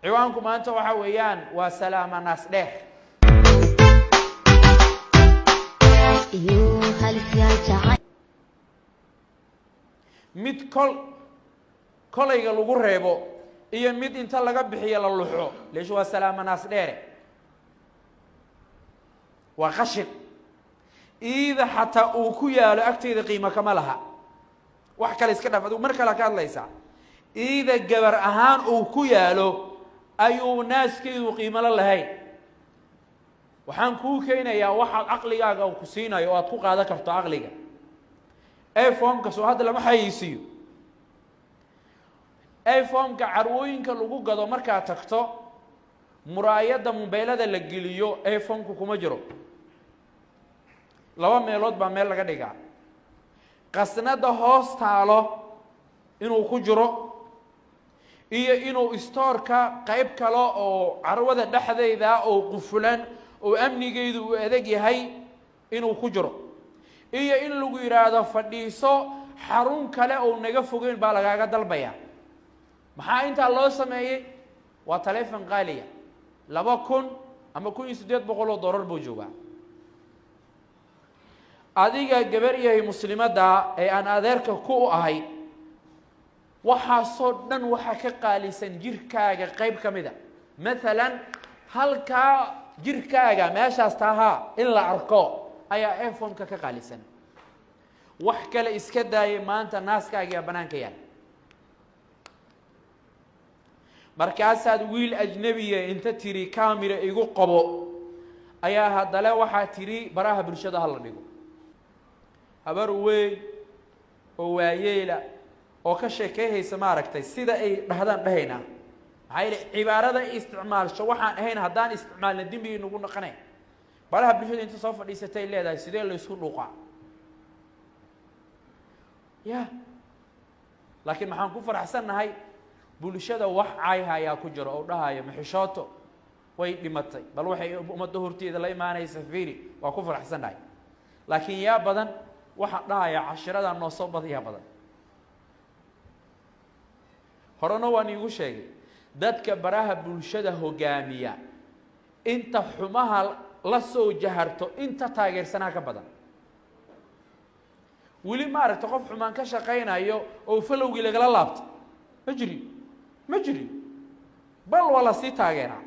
ciwaanku maanta waxa weeyaan waa salaama naas dheer mid kolayga lagu reebo iyo mid inta laga bixiyo la luxo leesh waa salaama naas dheer waa qashid إذا حتى أوكيا لأكتيد قيمة كمالها وحكى لسكنا فدو مركا لك الله إذا جبر أهان أوكيا له أيو ناس كيدو قيمة الله هاي وحان كوكينا يا واحد عقلي أو كسينا يا أتوقع هذا كفت عقلي أي فهم كسو هذا لما حيسيو أي فهم كعروين كاللغو قدو مركا تكتو مرايدة مبيلة للجليو أي فهم كوكو لو ميلود بميل لقى دقا قصنا ده هوس تعالى إنه كجرو إيه إنه استاركا قيب كلا أو عروة الدحدة إذا أو قفلان أو أمني جيد وأدقي هاي إنه كجرو إيه إنه لو يراد فديسو حرون كلا أو نجفوجين بالغاء قدر بيا محا أنت الله سمعي وتلفن غالية لما كن أما كن يسديت بقوله ضرر بوجوبه adiga gabar yahay muslimada ee aan adeerka ku ahay waxa soo dhan waxa ka qaalisan jirkaaga qayb kamida midalan halka jirkaaga meeshaas taha in la arko ayaa iPhone-ka ka qaalisan wax kale iska daayay maanta naaskaaga banaanka yaal markaasaad wiil ajnabiga inta tiri kaamira igu qabo ayaa hadale waxa tiri baraha bulshada hal dhigo habar weey oo waayeela oo ka sheekeeyaysa ma aragtay sida ay dhahdaan dhahayna maxay cibaarada isticmaalsho waxaan ahayn hadaan isticmaalna dimbi nagu naqanay baraha bulshada inta soo fadhiisatay leedahay sidee la isku dhuuqa ya laakiin maxaan ku faraxsanahay bulshada wax ay haya ku jiro oo dhahayo maxishooto way dhimatay bal waxay umada horteeda la iimaanaysa fiiri waa ku faraxsanahay laakiin yaa badan waxa dhaaya cashirada noo soo badiya badan horana waan iigu sheegay dadka baraha bulshada hogaamiya inta xumaha la soo jaharto inta taageersanaa ka badan wili ma aragto qof xumaan ka shaqeynayo oo falowgii laga laabto ma jiri bal wala si taageera